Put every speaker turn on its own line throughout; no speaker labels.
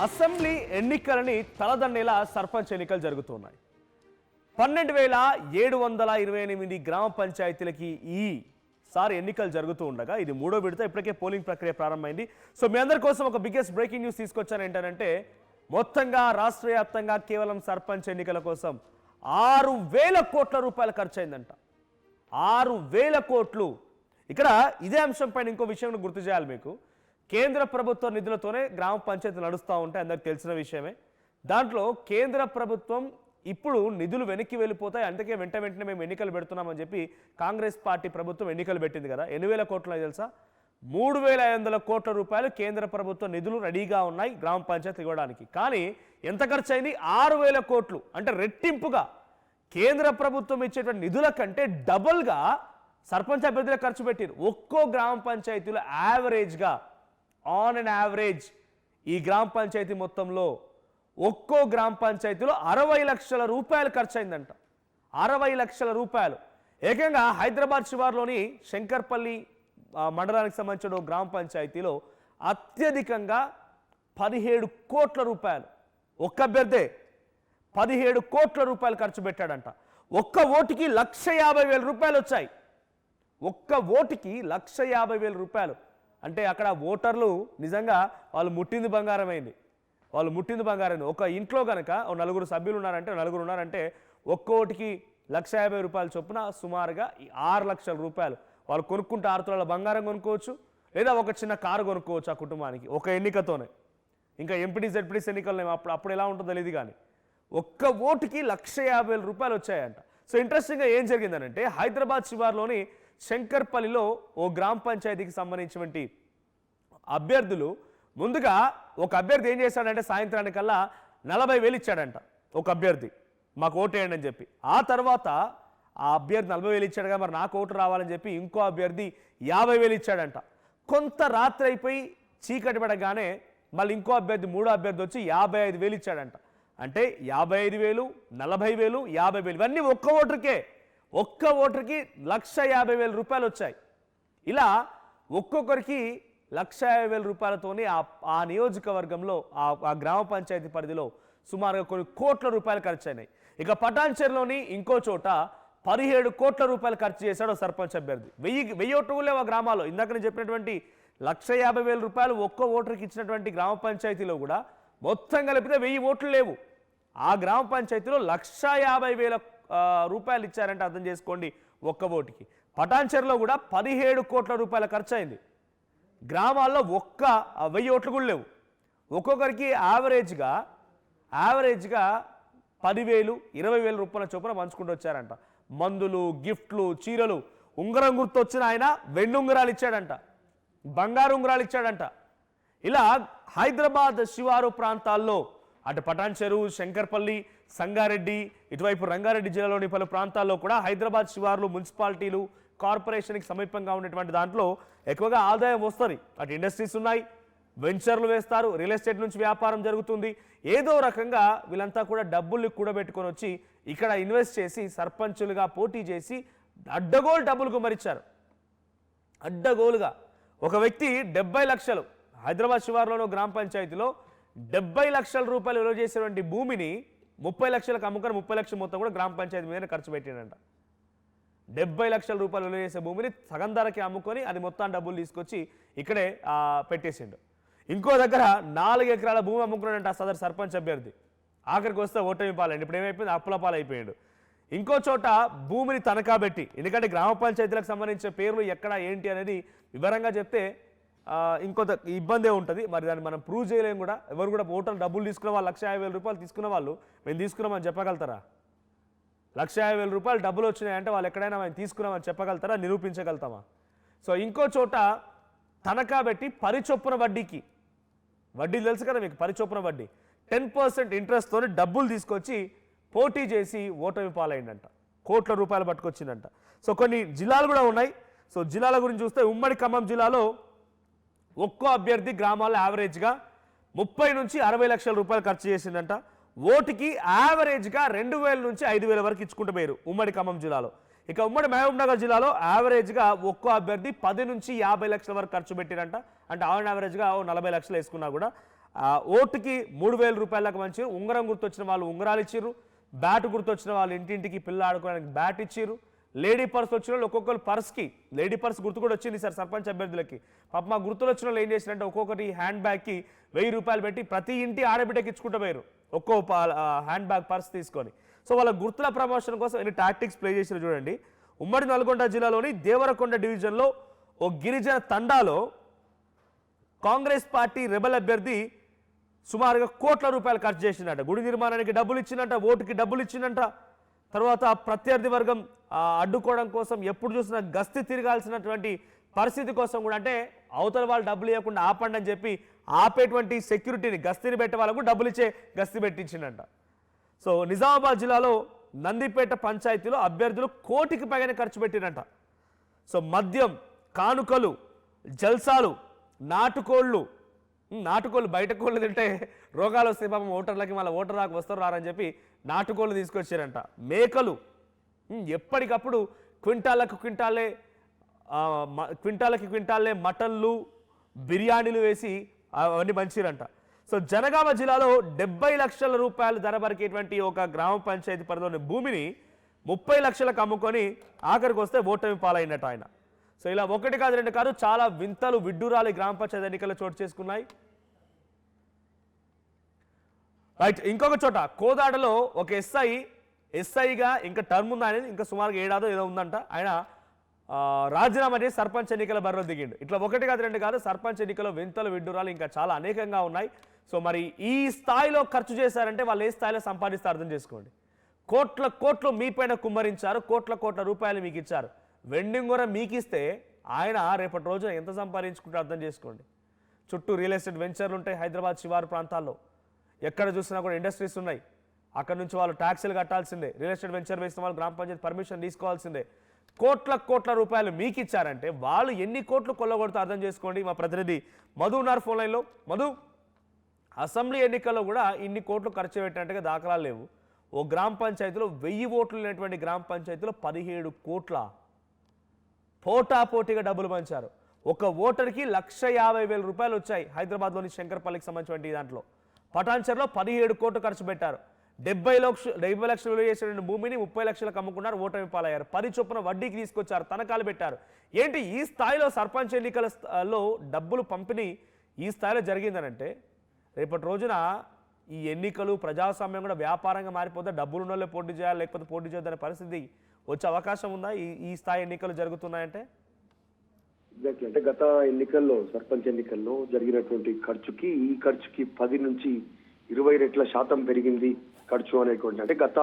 Assembly ఎన్నికలని తలదన్నేలా sarpanch ఎన్నికలు జరుగుతున్నాయి. 12,728 గ్రామ పంచాయతీలకి ఈసారి ఎన్నికలు జరుగుతూ ఉండగా ఇది మూడో విడత. ఇప్పటికే పోలింగ్ ప్రక్రియ ప్రారంభమైంది. సో మీ అందరి కోసం ఒక బిగ్గెస్ట్ బ్రేకింగ్ న్యూస్ తీసుకొచ్చాను. ఏంటంటే మొత్తంగా రాష్ట్ర వ్యాప్తంగా కేవలం సర్పంచ్ ఎన్నికల కోసం 6,000 కోట్ల రూపాయలు ఖర్చు అయిందంట. 6,000 కోట్లు. ఇక్కడ ఇదే అంశం పైన ఇంకో విషయం గుర్తు చేయాలి మీకు. కేంద్ర ప్రభుత్వ నిధులతోనే గ్రామ పంచాయతీలు నడుస్తూ ఉంటాయి, అందరికి తెలిసిన విషయమే. దాంట్లో కేంద్ర ప్రభుత్వం ఇప్పుడు నిధులు వెనక్కి వెళ్ళిపోతాయి, అందుకే వెంటనే మేము ఎన్నికలు పెడుతున్నామని చెప్పి కాంగ్రెస్ పార్టీ ప్రభుత్వం ఎన్నికలు పెట్టింది కదా. 8,000 కోట్లు తెలుసా? 3,500 కోట్ల రూపాయలు కేంద్ర ప్రభుత్వ నిధులు రెడీగా ఉన్నాయి గ్రామ పంచాయతీ ఇవ్వడానికి. కానీ ఎంత ఖర్చు అయింది? 6,000 కోట్లు. అంటే రెట్టింపుగా కేంద్ర ప్రభుత్వం ఇచ్చేటువంటి నిధుల కంటే డబుల్గా సర్పంచ్ అభ్యర్థులకు ఖర్చు పెట్టారు. ఒక్కో గ్రామ పంచాయతీలో యావరేజ్గా ఆన్ అండ్ యావరేజ్ ఈ గ్రామ పంచాయతీ మొత్తంలో ఒక్కో గ్రామ పంచాయతీలో 60 లక్షల రూపాయలు ఖర్చు అయిందంట. 60 లక్షల రూపాయలు. ఏకంగా హైదరాబాద్ శివార్లోని శంకర్పల్లి మండలానికి సంబంధించిన గ్రామ పంచాయతీలో అత్యధికంగా 17 కోట్ల రూపాయలు ఒక్క అభ్యర్థే 17 కోట్ల రూపాయలు ఖర్చు పెట్టాడంట. ఒక్క ఓటుకి 1,50,000 రూపాయలు వచ్చాయి. ఒక్క ఓటుకి 1,50,000 రూపాయలు. అంటే అక్కడ ఓటర్లు నిజంగా వాళ్ళు ముట్టింది బంగారమైంది. వాళ్ళు ముట్టింది బంగారమైంది. ఒక ఇంట్లో కనుక 4 సభ్యులు ఉన్నారంటే ఒక్కోటికి 1,50,000 రూపాయలు చొప్పున సుమారుగా 6 లక్షల రూపాయలు వాళ్ళు కొనుక్కుంటే 6 తులాల బంగారం కొనుక్కోవచ్చు, లేదా ఒక చిన్న కారు కొనుక్కోవచ్చు ఆ కుటుంబానికి ఒక ఎన్నికతోనే. ఇంకా ఎంపీటీ జెడ్పీటీసీ ఎన్నికలు అప్పుడు ఎలా ఉంటుందో తెలియదు. కానీ ఒక్క ఓటుకి 1,50,000 రూపాయలు వచ్చాయంట. సో ఇంట్రెస్టింగ్గా ఏం జరిగిందనంటే హైదరాబాద్ శివార్లోని శంకర్పల్లిలో ఓ గ్రామ పంచాయతీకి సంబంధించినటువంటి అభ్యర్థులు ముందుగా ఒక అభ్యర్థి ఏం చేశాడంటే సాయంత్రానికల్లా 40,000 ఇచ్చాడంట ఒక అభ్యర్థి, మాకు ఓటు వేయండి అని చెప్పి. ఆ తర్వాత ఆ అభ్యర్థి 40,000 ఇచ్చాడుగా, మరి నాకు ఓటు రావాలని చెప్పి ఇంకో అభ్యర్థి 50,000 ఇచ్చాడంట. కొంత రాత్రి అయిపోయి చీకటి పడగానే మళ్ళీ ఇంకో అభ్యర్థి మూడో అభ్యర్థి వచ్చి 55,000 ఇచ్చాడంట. అంటే 55,000, 40,000, 50,000 ఇవన్నీ ఒక్క ఓటర్కి 1,50,000 రూపాయలు వచ్చాయి. ఇలా ఒక్కొక్కరికి 1,50,000 రూపాయలతోనే ఆ నియోజకవర్గంలో ఆ గ్రామ పంచాయతీ పరిధిలో సుమారుగా కొన్ని కోట్ల రూపాయలు ఖర్చు అయినాయి. ఇక పటాన్చెరులోని ఇంకో చోట 17 కోట్ల రూపాయలు ఖర్చు చేశాడు సర్పంచ్ అభ్యర్థి. 1000 ఓట్లు లేవు ఆ గ్రామాల్లో. ఇందాక నేను చెప్పినటువంటి 1,50,000 రూపాయలు ఒక్క ఓటర్కి ఇచ్చినటువంటి గ్రామ పంచాయతీలో కూడా మొత్తం కలిపితే 1000 ఓట్లు లేవు. ఆ గ్రామ పంచాయతీలో 1,50,000 రూపాయలు ఇచ్చారంటే అర్థం చేసుకోండి ఒక్క ఓటుకి. పటాన్చెరులో కూడా 17 కోట్ల రూపాయల ఖర్చు అయింది. గ్రామాల్లో 1000 ఓట్లు కూడా లేవు. ఒక్కొక్కరికి యావరేజ్గా 10,000, 20,000 రూపాయల చొప్పున పంచుకుంటూ వచ్చారంట. మందులు, గిఫ్ట్లు, చీరలు. ఉంగరం గుర్తొచ్చిన ఆయన వెండి ఉంగరాలు ఇచ్చాడంట, బంగారు ఉంగరాలు ఇచ్చాడంట. ఇలా హైదరాబాద్ శివారు ప్రాంతాల్లో అటు పటాన్చెరు, శంకర్పల్లి, సంగారెడ్డి, ఇటువైపు రంగారెడ్డి జిల్లాలోని పలు ప్రాంతాల్లో కూడా హైదరాబాద్ శివార్లు, మున్సిపాలిటీలు, కార్పొరేషన్కి సమీపంగా ఉన్నటువంటి దాంట్లో ఎక్కువగా ఆదాయం వస్తుంది. అటు ఇండస్ట్రీస్ ఉన్నాయి, వెంచర్లు వేస్తారు, రియల్ ఎస్టేట్ నుంచి వ్యాపారం జరుగుతుంది. ఏదో రకంగా వీళ్ళంతా కూడా డబ్బుల్ని కూడబెట్టుకొని వచ్చి ఇక్కడ ఇన్వెస్ట్ చేసి సర్పంచులుగా పోటీ చేసి అడ్డగోలు డబ్బులు కుమరిచ్చారు. అడ్డగోలుగా ఒక వ్యక్తి 70 లక్షలు హైదరాబాద్ శివార్లోని గ్రామ పంచాయతీలో 70 లక్షల రూపాయలు విలువ చేసేటువంటి భూమిని 30 లక్షలకు అమ్ముకొని 30 లక్షల మొత్తం కూడా గ్రామ పంచాయతీ మీదనే ఖర్చు పెట్టాడంట. 70 లక్షల రూపాయలు విలువ చేసే భూమిని సగం ధరకి అమ్ముకొని అది మొత్తం డబ్బులు తీసుకొచ్చి ఇక్కడే పెట్టేసిండు. ఇంకో దగ్గర 4 ఎకరాల భూమి అమ్ముకున్నాడంట సదరు సర్పంచ్ అభ్యర్థి. ఆఖరికి వస్తే ఓటమి పాలైంది. ఇప్పుడు ఏమైపోయింది? అప్పుల పాలైపోయాడు. ఇంకో చోట భూమిని తనఖా పెట్టి, ఎందుకంటే గ్రామ పంచాయతీలకు సంబంధించిన పేర్లు ఎక్కడ ఏంటి అనేది వివరంగా చెప్తే ఇంకొంత ఇబ్బందే ఉంటుంది. మరి దాన్ని మనం ప్రూవ్ చేయలేము కూడా. ఎవరు కూడా ఓటర్లు డబ్బులు తీసుకున్న వాళ్ళు 1,50,000 రూపాయలు తీసుకున్న వాళ్ళు మేము తీసుకున్నామని చెప్పగలుగుతారా? 1,50,000 రూపాయలు డబ్బులు వచ్చినాయంటే వాళ్ళు ఎక్కడైనా మేము తీసుకున్నామని చెప్పగలుగుతారా? నిరూపించగలుగుతామా? సో ఇంకో చోట తనఖా పెట్టి పరిచొప్పున వడ్డీకి, వడ్డీలు తెలుసు కదా మీకు, పరిచొప్పున వడ్డీ 10% ఇంట్రెస్ట్తో డబ్బులు తీసుకొచ్చి పోటీ చేసి ఓటమి పాలైందంట. కోట్ల రూపాయలు పట్టుకొచ్చిందంట. సో కొన్ని జిల్లాలు కూడా ఉన్నాయి. సో జిల్లాల గురించి చూస్తే ఉమ్మడి ఖమ్మం జిల్లాలో ఒక్కో అభ్యర్థి గ్రామాల్లో యావరేజ్గా 30 నుంచి 60 లక్షల రూపాయలు ఖర్చు చేసిందంట. ఓటుకి యావరేజ్గా 2,000 నుంచి 5,000 వరకు ఇచ్చుకుంటూ పోయారు ఉమ్మడి ఖమ్మం జిల్లాలో. ఇక ఉమ్మడి మహబూబ్ నగర్ జిల్లాలో యావరేజ్గా ఒక్కో అభ్యర్థి 10 నుంచి 50 లక్షల వరకు ఖర్చు పెట్టిరంట. అంటే ఆన్ యావరేజ్గా 40 లక్షలు వేసుకున్నా కూడా ఓటుకి 3,000 రూపాయల దాకా మంచి ఉంగరం గుర్తొచ్చిన వాళ్ళు ఉంగరాలు ఇచ్చిర్రు, బ్యాట్ గుర్తొచ్చిన వాళ్ళు ఇంటింటికి పిల్ల ఆడుకోవడానికి బ్యాట్ ఇచ్చిర్రు, లేడీ పర్స్ వచ్చిన వాళ్ళు ఒక్కొక్కరు పర్స్కి లేడీ పర్స్ గుర్తు కూడా వచ్చింది సార్ సర్పంచ్ అభ్యర్థులకి. పాప మా గుర్తులు వచ్చిన వాళ్ళు ఏం చేసినట్టే ఒక్కొక్కటి హ్యాండ్ బ్యాగ్కి 1000 రూపాయలు పెట్టి ప్రతి ఇంటి ఆడబిడ్డకి ఇచ్చుకుంటూ పోయారు ఒక్కో హ్యాండ్ బ్యాగ్ పర్స్ తీసుకొని. సో వాళ్ళ గుర్తుల ప్రమోషన్ కోసం ఎన్ని టాక్టిక్స్ ప్లే చేసినా చూడండి. ఉమ్మడి నల్గొండ జిల్లాలోని దేవరకొండ డివిజన్లో ఓ గిరిజన తండాలో కాంగ్రెస్ పార్టీ రెబల్ అభ్యర్థి సుమారుగా కోట్ల రూపాయలు ఖర్చు చేసిందంట. గుడి నిర్మాణానికి డబ్బులు ఇచ్చిందంట, ఓటుకి డబ్బులు ఇచ్చిందంట. తర్వాత ప్రత్యర్థి వర్గం అడ్డుకోవడం కోసం ఎప్పుడు చూసినా గస్తీ తిరగాల్సినటువంటి పరిస్థితి కోసం కూడా, అంటే అవతల వాళ్ళు డబ్బులు ఇవ్వకుండా ఆపండి అని చెప్పి ఆపేటువంటి సెక్యూరిటీని గస్తీని పెట్టే వాళ్ళకు డబ్బులు ఇచ్చే గస్తీ పెట్టించిందంట. సో నిజామాబాద్ జిల్లాలో నందిపేట పంచాయతీలో అభ్యర్థులు కోటికి పైగానే ఖర్చు పెట్టినట్ట. సో మద్యం, కానుకలు, జల్సాలు, నాటుకోళ్ళు బయట కోళ్ళు తింటే రోగాలు వస్తాయి పాపం ఓటర్లకి, మళ్ళీ ఓటర్ రాకు వస్తారు రారని చెప్పి నాటుకోళ్ళు తీసుకొచ్చారంట. మేకలు ఎప్పటికప్పుడు క్వింటాలకి క్వింటాలే మటన్లు, బిర్యానీలు వేసి అవన్నీ మంచిరంట. సో జనగామ జిల్లాలో 70 లక్షల రూపాయలు ధర పలికేటువంటి ఒక గ్రామ పంచాయతీ పరిధిలోని భూమిని 30 లక్షలకు అమ్ముకొని ఆఖరికి వస్తే ఓటమి పాలైనట్టు ఆయన. సో ఇలా ఒకటి కాదు రెండు కాదు చాలా వింతలు విడ్డూరాలు గ్రామ పంచాయతీ ఎన్నికల్లో చోటు చేసుకున్నాయి. రైట్, ఇంకొక చోట కోదాడలో ఒక ఎస్ఐగా ఇంకా టర్మ్ ఉందా అనేది ఇంకా సుమారుగా 7 ఏదో ఉందంట. ఆయన రాజీనామా చేసి సర్పంచ్ ఎన్నికల బరిలో దిగిండు. ఇట్లా ఒకటి కాదు రెండు కాదు సర్పంచ్ ఎన్నికల్లో వింతలు విడ్డూరాలు ఇంకా చాలా అనేకంగా ఉన్నాయి. సో మరి ఈ స్థాయిలో ఖర్చు చేశారంటే వాళ్ళు ఏ స్థాయిలో సంపాదిస్తే అర్థం చేసుకోండి. కోట్లు మీపైన కుమ్మరించారు, కోట్ల రూపాయలు మీకు ఇచ్చారు. వెండింగ్ కూడా మీకు ఇస్తే ఆయన రేపటి రోజున ఎంత సంపాదించుకుంటే అర్థం చేసుకోండి. చుట్టూ రియల్ ఎస్టేట్ వెంచర్లు ఉంటాయి హైదరాబాద్ శివారు ప్రాంతాల్లో, ఎక్కడ చూసినా కూడా ఇండస్ట్రీస్ ఉన్నాయి. అక్కడ నుంచి వాళ్ళు ట్యాక్సీలు కట్టాల్సిందే, రియల్ ఎస్టేట్ వెంచర్ వేసిన వాళ్ళు గ్రామ పంచాయతీ పర్మిషన్ తీసుకోవాల్సిందే. కోట్ల రూపాయలు మీకు ఇచ్చారంటే వాళ్ళు ఎన్ని కోట్లు కొల్లగొడుతూ అర్థం చేసుకోండి. మా ప్రతినిధి మధు ఉన్నారు ఫోన్ లైన్లో. మధు, అసెంబ్లీ ఎన్నికల్లో కూడా ఇన్ని కోట్లు ఖర్చు పెట్టినట్టుగా దాఖలాలు లేవు. ఓ గ్రామ పంచాయతీలో 1000 ఓట్లు లేనటువంటి గ్రామ పంచాయతీలో 17 కోట్ల పోటాపోటీగా డబ్బులు పంచారు. ఒక ఓటర్కి 1,50,000 రూపాయలు వచ్చాయి. హైదరాబాద్లోని శంకర్పల్లికి సంబంధించిన దాంట్లో పటాన్చర్లో 17 కోట్లు ఖర్చు పెట్టారు. 70 లక్షలు విలువ చేసిన భూమిని 30 లక్షలకు అమ్ముకున్నారు, ఓటమి పాలయ్యారు. 10 చొప్పున వడ్డీకి తీసుకొచ్చారు, తనఖాలు పెట్టారు. ఏంటి ఈ స్థాయిలో సర్పంచ్ ఎన్నికలలో డబ్బులు పంపిణీ ఈ స్థాయిలో జరిగిందనంటే రేపటి రోజున ఈ ఎన్నికలు ప్రజాస్వామ్యం కూడా వ్యాపారంగా మారిపోతే డబ్బులు ఉన్నోళ్ళే పోటీ చేయాలి, లేకపోతే పోటీ చేయొద్దనే పరిస్థితి వచ్చే అవకాశం ఉందా ఈ స్థాయి ఎన్నికలు జరుగుతున్నాయంటే?
ఎగ్జాక్ట్లీ, అంటే గత ఎన్నికల్లో సర్పంచ్ ఎన్నికల్లో జరిగినటువంటి ఖర్చుకి ఈ ఖర్చుకి 10 నుంచి 20 రెట్ల శాతం పెరిగింది ఖర్చు అనేటువంటి. అంటే గత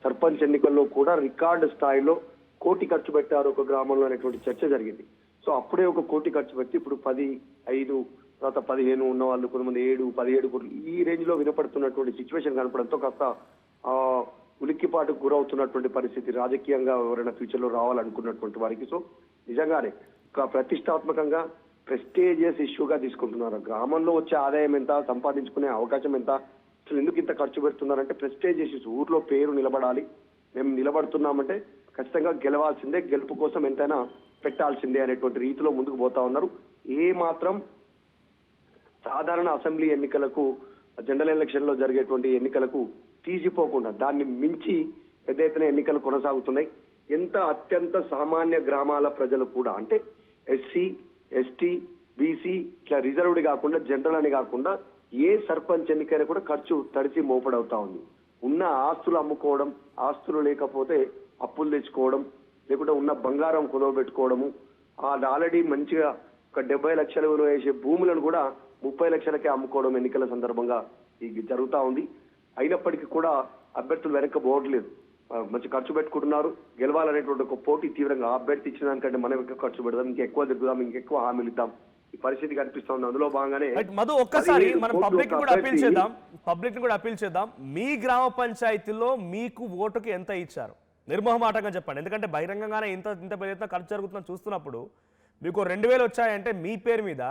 సర్పంచ్ ఎన్నికల్లో కూడా రికార్డు స్థాయిలో 1 కోటి ఖర్చు పెట్టారు ఒక గ్రామంలో అనేటువంటి చర్చ జరిగింది. సో అప్పుడే 1 కోటి ఖర్చు పెట్టి ఇప్పుడు 10, 5 తర్వాత 15 ఉన్న వాళ్ళు కొంతమంది 7, 17 కోట్లు ఈ రేంజ్ లో వినపడుతున్నటువంటి సిచ్యువేషన్ కనపడంతో కాస్త ఉలిక్కిపాటుకు గురవుతున్నటువంటి పరిస్థితి రాజకీయంగా ఎవరైనా ఫ్యూచర్ లో రావాలనుకున్నటువంటి వారికి. సో నిజంగానే ఒక ప్రతిష్టాత్మకంగా ప్రెస్టేజియస్ ఇష్యూగా తీసుకుంటున్నారు. గ్రామంలో వచ్చే ఆదాయం ఎంత, సంపాదించుకునే అవకాశం ఎంత, అసలు ఎందుకు ఇంత ఖర్చు పెడుతున్నారంటే ప్రెస్టేజియస్ ఇష్యూస్. ఊర్లో పేరు నిలబడాలి, మేము నిలబడుతున్నామంటే ఖచ్చితంగా గెలవాల్సిందే, గెలుపు కోసం ఎంతైనా పెట్టాల్సిందే అనేటువంటి రీతిలో ముందుకు పోతా ఉన్నారు. ఏ మాత్రం సాధారణ అసెంబ్లీ ఎన్నికలకు, జనరల్ ఎలక్షన్ లో జరిగేటువంటి ఎన్నికలకు తీసిపోకుండా దాన్ని మించి పెద్ద ఎత్తున ఎన్నికలు కొనసాగుతున్నాయి. ఎంత అత్యంత సామాన్య గ్రామాల ప్రజలు కూడా, అంటే ఎస్సీ, ఎస్టీ, బీసీ ఇట్లా రిజర్వ్డ్ కాకుండా జనరల్ అని కాకుండా ఏ సర్పంచ్ ఎన్నికైనా కూడా ఖర్చు తడిసి మోపడవుతా ఉంది. ఉన్న ఆస్తులు అమ్ముకోవడం, ఆస్తులు లేకపోతే అప్పులు తెచ్చుకోవడం, లేకుంటే ఉన్న బంగారం కుదవబెట్టుకోవడము, అది ఆల్రెడీ మంచిగా ఒక 70 లక్షల విలువ వేసే భూములను కూడా 30 లక్షలకే అమ్ముకోవడం ఎన్నికల సందర్భంగా ఇది జరుగుతూ ఉంది. అయినప్పటికీ కూడా అభ్యర్థులు వెనక్కి పోవట్లేదు, మంచి ఖర్చు పెట్టుకుంటున్నారు. గెలవాలనేటువంటి ఒక పోటీ తీవ్రంగా, అభ్యర్థి ఇచ్చిన దానికంటే మనం ఎక్కువ ఖర్చు పెడదాం, ఇంకెక్కువ తిరుగుదాం, ఇంకెక్కువ హామీలు ఇద్దాం, ఈ పరిస్థితి కనిపిస్తుంది. అందులో భాగంగానే
మధు ఒక్కసారి మనం పబ్లిక్ కూడా అపీల్ చేద్దాం. మీ గ్రామ పంచాయతీలో మీకు ఓటుకి ఎంత ఇచ్చారు నిర్మోహమాటంగా చెప్పండి. ఎందుకంటే బహిరంగంగానే ఇంత పెద్ద ఖర్చు జరుగుతుందని చూస్తున్నప్పుడు మీకు 2,000 వచ్చాయంటే మీ పేరు మీద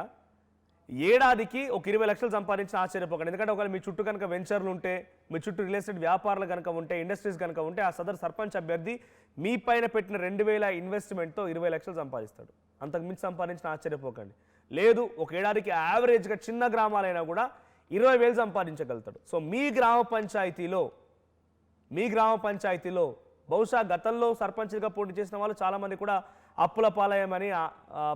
ఏడాదికి ఒక 20 లక్షలు సంపాదించిన ఆశ్చర్యపోకండి. ఎందుకంటే ఒకవేళ మీ చుట్టూ కనుక వెంచర్లు ఉంటే, మీ చుట్టూ రియల్ ఎస్టేట్ వ్యాపారాలు కనుక ఉంటే, ఇండస్ట్రీస్ కనుక ఉంటే, ఆ సదరు సర్పంచ్ అభ్యర్థి మీ పైన పెట్టిన 2,000 ఇన్వెస్ట్మెంట్తో 20 లక్షలు సంపాదిస్తాడు. అంతకు మించి సంపాదించిన ఆశ్చర్యపోకండి. లేదు, ఒక ఏడాదికి యావరేజ్గా చిన్న గ్రామాలైనా కూడా 20,000 సంపాదించగలుగుతాడు. సో మీ గ్రామ పంచాయతీలో బహుశా గతంలో సర్పంచ్గా పోటీ చేసిన వాళ్ళు చాలామంది కూడా అప్పుల పాలయమని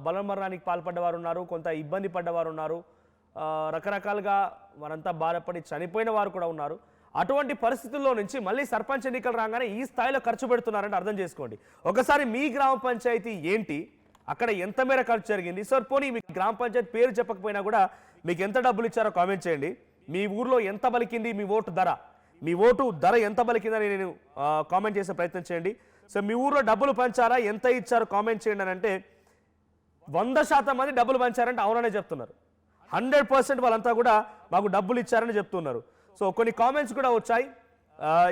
బలమరణానికి పాల్పడ్డవారు ఉన్నారు, కొంత ఇబ్బంది పడ్డవారు ఉన్నారు, రకరకాలుగా వారంతా బాధపడి చనిపోయిన వారు కూడా ఉన్నారు. అటువంటి పరిస్థితుల్లో నుంచి మళ్ళీ సర్పంచ్ ఎన్నికలు రాగానే ఈ స్థాయిలో ఖర్చు పెడుతున్నారని అర్థం చేసుకోండి. ఒకసారి మీ గ్రామ పంచాయతీ ఏంటి, అక్కడ ఎంత మేర ఖర్చు జరిగింది, సార్ పోనీ మీ గ్రామ పంచాయతీ పేరు చెప్పకపోయినా కూడా మీకు ఎంత డబ్బులు ఇచ్చారో కామెంట్ చేయండి. మీ ఊర్లో ఎంత బలికింది మీ ఓటు ధర ఎంత బలికిందని నేను కామెంట్ చేసే ప్రయత్నం చేయండి. సో మీ ఊర్లో డబ్బులు పంచారా, ఎంత ఇచ్చారో కామెంట్ చేయండి అని అంటే 100% మంది డబ్బులు పంచారంటే అవుననే చెప్తున్నారు. 100% వాళ్ళంతా కూడా మాకు డబ్బులు ఇచ్చారని చెప్తున్నారు. సో కొన్ని కామెంట్స్ కూడా వచ్చాయి,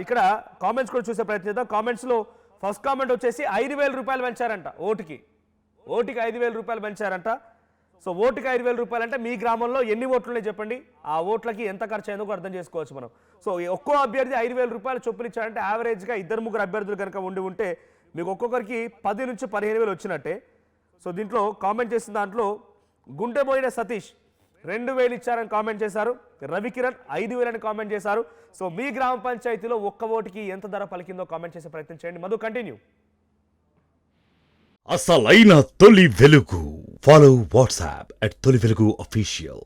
ఇక్కడ కామెంట్స్ కూడా చూసే ప్రయత్నం చేద్దాం. కామెంట్స్లో ఫస్ట్ కామెంట్ వచ్చేసి 5,000 రూపాయలు పెంచారంట, ఓటుకి 5,000 రూపాయలు పెంచారంట. సో ఓటుకి 5,000 రూపాయలు అంటే మీ గ్రామంలో ఎన్ని ఓట్లున్నాయి చెప్పండి, ఆ ఓట్లకి ఎంత ఖర్చు అయిందో అర్థం చేసుకోవచ్చు మనం. సో ఒక్కో అభ్యర్థి 5,000 రూపాయలు చొప్పులు ఇచ్చారంటే యావరేజ్గా 2-3 అభ్యర్థులు కనుక ఉంటే మీకు ఒక్కొక్కరికి 10 నుంచి 15,000 వచ్చినట్టే. సో దీంట్లో కామెంట్ చేసిన దాంట్లో గుంటెబోయిన సతీష్ 2,000 ఇచ్చారని కామెంట్ చేశారు, రవికిరణ్ 5,000 అని కామెంట్ చేశారు. సో మీ గ్రామ పంచాయతీలో ఒక్క ఓటుకి ఎంత ధర పలికిందో కామెంట్ చేసే ప్రయత్నం చేయండి. మధు కంటిన్యూ.
అసలైన తొలి వెలుగు. ఫాలో వాట్సాప్ @తొలి వెలుగు అఫీషియల్.